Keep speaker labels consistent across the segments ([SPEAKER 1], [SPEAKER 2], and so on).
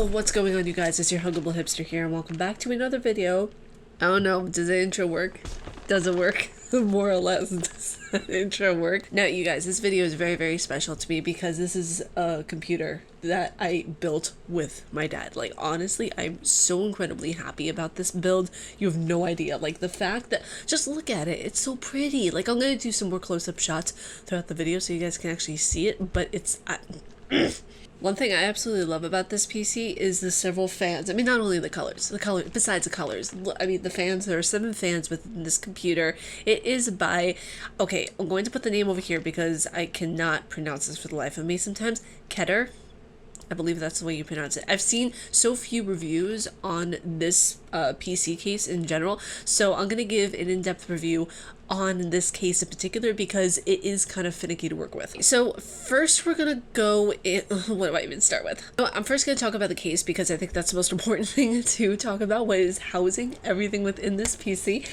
[SPEAKER 1] What's going on, you guys? It's your Huggable Hipster here, and welcome back to another video. I don't know, does the intro work? Does it work? More or less, does the intro work? Now, you guys, this video is very, very special to me because this is a computer that I built with my dad. Like, honestly, I'm so incredibly happy about this build. You have no idea. Like, the fact that, just look at it, it's so pretty. Like, I'm gonna do some more close-up shots throughout the video so you guys can actually see it, but it's... One thing I absolutely love about this PC is the several fans. I mean, not only the colors, besides the colors. I mean, the fans, there are 7 fans within this computer. It is by, okay, I'm going to put the name over here because I cannot pronounce this for the life of me sometimes. KEDIERS. I believe that's the way you pronounce it. I've seen so few reviews on this PC case in general, so I'm going to give an in-depth review on this case in particular because it is kind of finicky to work with. So first we're gonna go in, what do I even start with? I'm first gonna talk about the case because I think that's the most important thing to talk about, what is housing everything within this PC.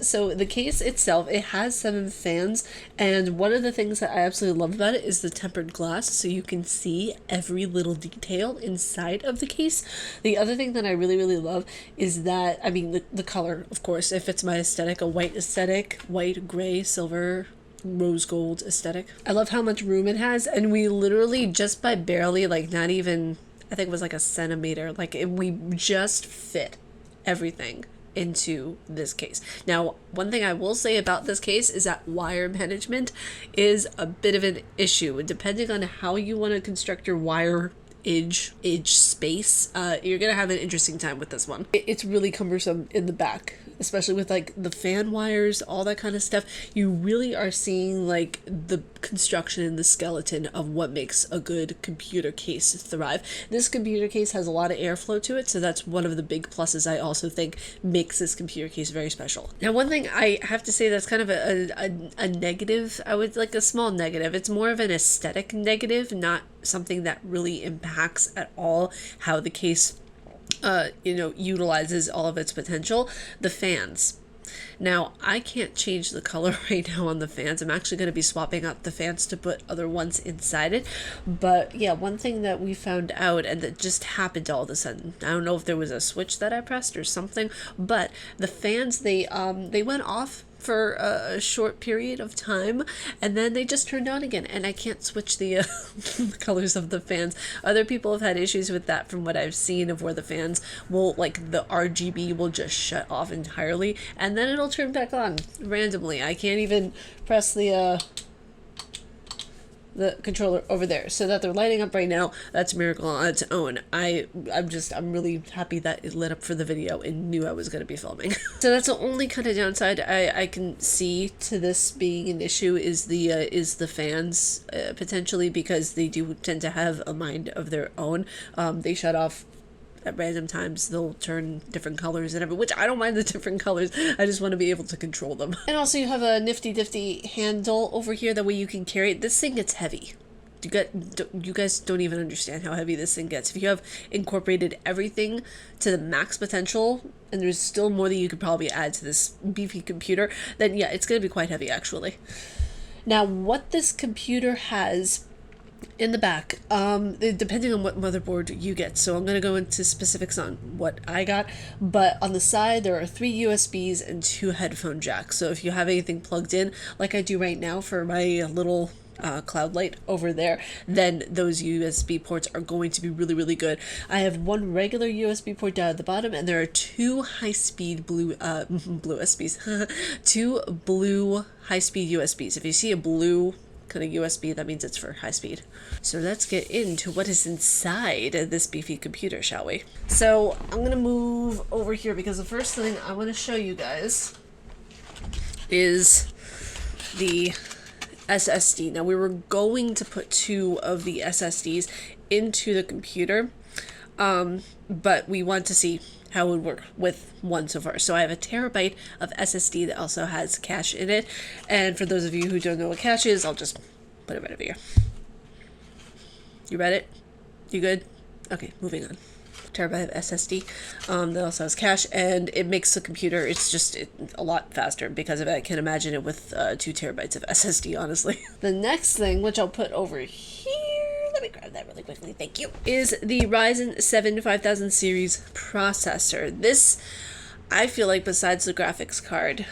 [SPEAKER 1] So the case itself, it has 7 fans, and one of the things that I absolutely love about it is the tempered glass, so you can see every little detail inside of the case. The other thing that I really, really love is that, I mean, the color, of course, it fits my aesthetic, a white aesthetic, white, gray, silver, rose gold aesthetic. I love how much room it has, and we literally just by barely, like not even, I think it was like a centimeter, like we just fit everything into this case. Now, one thing I will say about this case is that wire management is a bit of an issue, and depending on how you want to construct your wire edge space, you're gonna have an interesting time with this one. It's really cumbersome in the back, especially with like the fan wires, all that kind of stuff. You really are seeing like the construction and the skeleton of what makes a good computer case thrive. This computer case has a lot of airflow to it, so that's one of the big pluses I also think makes this computer case very special. Now, one thing I have to say that's kind of a negative, I would like a small negative. It's more of an aesthetic negative, not something that really impacts at all how the case utilizes all of its potential. The fans. Now, I can't change the color right now on the fans. I'm actually going to be swapping out the fans to put other ones inside it. But yeah, one thing that we found out, and that just happened all of a sudden, I don't know if there was a switch that I pressed or something, but the fans, they went off for a short period of time, and then they just turned on again, and I can't switch the colors of the fans. Other people have had issues with that from what I've seen, of where the fans will, like the RGB will just shut off entirely, and then it'll turn back on randomly. I can't even press the controller over there so that they're lighting up right now. That's a miracle on its own. I'm really happy that it lit up for the video and knew I was going to be filming. So that's the only kind of downside I can see to this being an issue, is the fans, potentially, because they do tend to have a mind of their own. They shut off at random times. They'll turn different colors and everything, which I don't mind the different colors. I just want to be able to control them. And also you have a nifty handle over here, that way you can carry it. This thing gets heavy. You guys don't even understand how heavy this thing gets. If you have incorporated everything to the max potential, and there's still more that you could probably add to this beefy computer, then yeah, it's going to be quite heavy actually. Now, what this computer has in the back, depending on what motherboard you get, so I'm going to go into specifics on what I got, but on the side there are 3 USBs and 2 headphone jacks. So if you have anything plugged in, like I do right now for my little cloud light over there, then those USB ports are going to be really, really good. I have 1 regular USB port down at the bottom, and there are 2 high-speed blue USBs. 2 blue high-speed USBs. If you see a blue kind of USB, that means it's for high speed. So let's get into what is inside this beefy computer, shall we? So I'm gonna move over here because the first thing I want to show you guys is the SSD. Now, we were going to put 2 of the SSDs into the computer, but we want to see how it would work with 1 so far. So I have a terabyte of SSD that also has cache in it. And for those of you who don't know what cache is, I'll just put it right over here. You read it? You good? Okay, moving on. Terabyte of SSD. That also has cache, and it makes the computer, it's just a lot faster because of it. I can't imagine it with 2 terabytes of SSD, honestly. The next thing, which I'll put over here, let me grab that really quickly, thank you, is the Ryzen 7 5000 series processor. This, I feel like, besides the graphics card,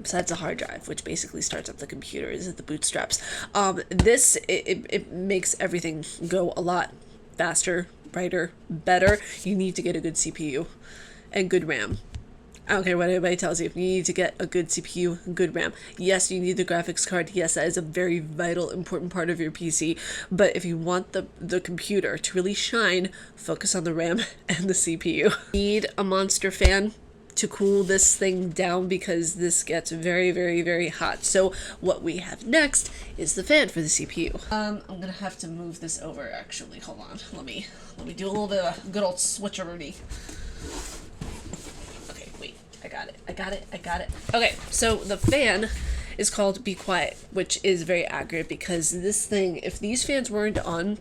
[SPEAKER 1] besides the hard drive, which basically starts up the computer, is the bootstraps, this, it makes everything go a lot faster, brighter, better. You need to get a good CPU and good RAM. I don't care what anybody tells you. You need to get a good CPU, good RAM. Yes, you need the graphics card. Yes, that is a very vital, important part of your PC. But if you want the computer to really shine, focus on the RAM and the CPU. You need a monster fan to cool this thing down because this gets very, very, very hot. So what we have next is the fan for the CPU. I'm gonna have to move this over actually. Hold on. Let me do a little bit of a good old switcheroo. I got it. Okay, so the fan is called Be Quiet, which is very accurate because this thing, if these fans weren't on,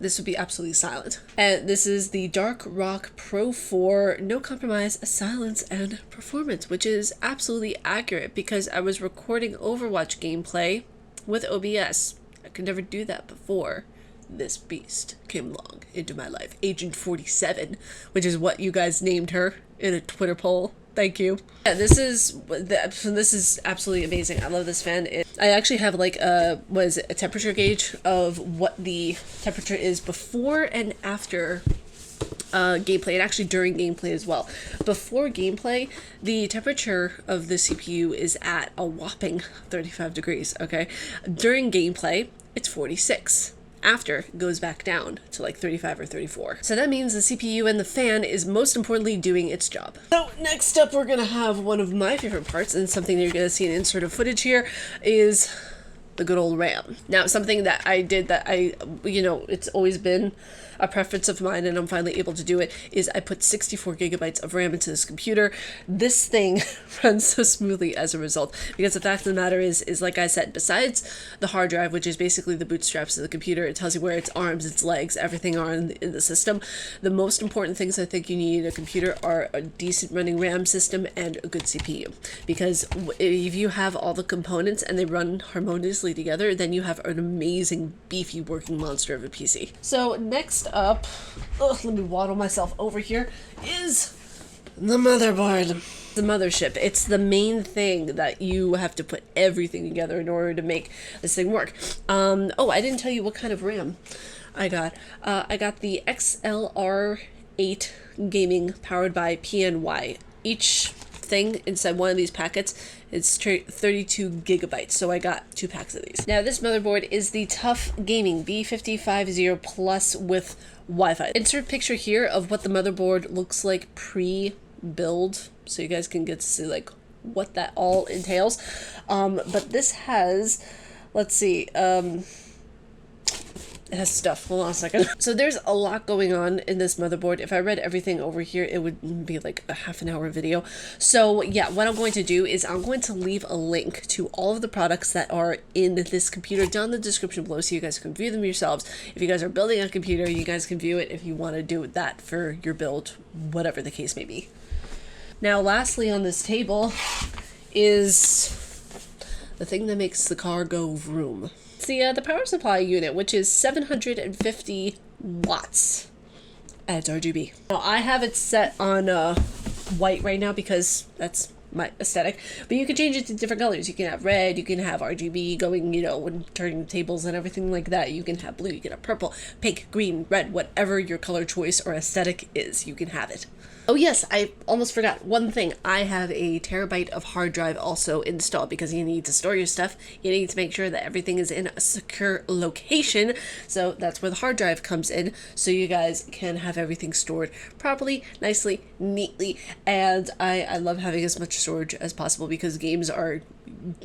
[SPEAKER 1] this would be absolutely silent. And this is the Dark Rock Pro 4 No Compromise Silence and Performance, which is absolutely accurate because I was recording Overwatch gameplay with OBS. I could never do that before this beast came along into my life. Agent 47, which is what you guys named her in a Twitter poll. Thank you. Yeah, this is absolutely amazing. I love this fan. I actually have like a temperature gauge of what the temperature is before and after gameplay, and actually during gameplay as well. Before gameplay, the temperature of the CPU is at a whopping 35 degrees, okay? During gameplay, it's 46. After, it goes back down to like 35 or 34. So that means the CPU and the fan is most importantly doing its job. So next up, we're gonna have one of my favorite parts, and something that you're gonna see an insert of footage here, is the good old RAM. Now, something that I did that it's always been a preference of mine, and I'm finally able to do it, is I put 64 gigabytes of RAM into this computer. This thing runs so smoothly as a result, because the fact of the matter is like I said, besides the hard drive, which is basically the bootstraps of the computer, it tells you where its arms, its legs, everything are in the system. The most important things I think you need in a computer are a decent running RAM system and a good CPU, because if you have all the components and they run harmoniously together, then you have an amazing, beefy working monster of a PC. So next up, let me waddle myself over here, is the motherboard. The mothership. It's the main thing that you have to put everything together in order to make this thing work. Oh, I didn't tell you what kind of RAM I got. I got the XLR8 Gaming powered by PNY. Each thing inside one of these packets is 32 gigabytes, so I got 2 packs of these. Now, this motherboard is the Tough Gaming B5050 Plus with Wi-Fi. Insert picture here of what the motherboard looks like pre-build, so you guys can get to see like what that all entails. But this has, let's see, it has stuff. Hold on a second. So there's a lot going on in this motherboard. If I read everything over here, it would be like a half-an-hour video. So yeah, what I'm going to do is I'm going to leave a link to all of the products that are in this computer down in the description below, so you guys can view them yourselves. If you guys are building a computer, you guys can view it if you want to do that for your build, whatever the case may be. Now, lastly on this table is the thing that makes the car go vroom. The power supply unit, which is 750 watts, and it's RGB. Now, I have it set on white right now because that's my aesthetic, but you can change it to different colors. You can have red, you can have RGB going, when turning tables and everything like that. You can have blue, you can have purple, pink, green, red, whatever your color choice or aesthetic is, you can have it. Oh yes, I almost forgot one thing. I have a terabyte of hard drive also installed because you need to store your stuff. You need to make sure that everything is in a secure location. So that's where the hard drive comes in, so you guys can have everything stored properly, nicely, neatly. And I love having as much storage as possible because games are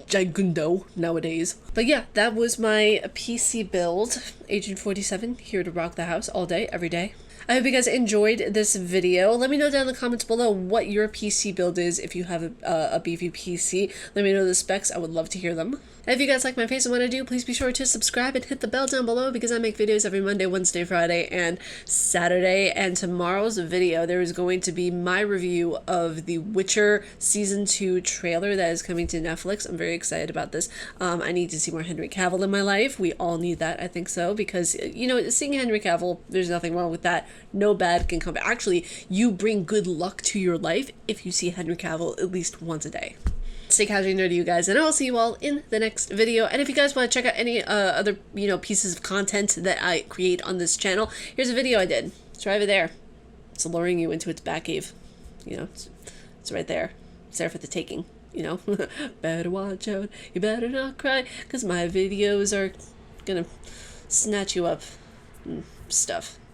[SPEAKER 1] gigundo nowadays. But yeah, that was my PC build. Agent 47, here to rock the house all day, every day. I hope you guys enjoyed this video. Let me know down in the comments below what your PC build is if you have a beefy PC. Let me know the specs. I would love to hear them. If you guys like my face and what I do, please be sure to subscribe and hit the bell down below because I make videos every Monday, Wednesday, Friday, and Saturday. And tomorrow's video, there is going to be my review of the Witcher Season 2 trailer that is coming to Netflix. I'm very excited about this. I need to see more Henry Cavill in my life. We all need that, I think so, because, you know, seeing Henry Cavill, there's nothing wrong with that. No bad can come back. Actually, you bring good luck to your life if you see Henry Cavill at least once a day. Stay casually nerdy, you guys, and I will see you all in the next video. And if you guys want to check out any other, you know, pieces of content that I create on this channel, here's a video I did. It's right over there. It's luring you into its back cave. You know, it's right there. It's there for the taking, you know. Better watch out. You better not cry, because my videos are gonna snatch you up and stuff.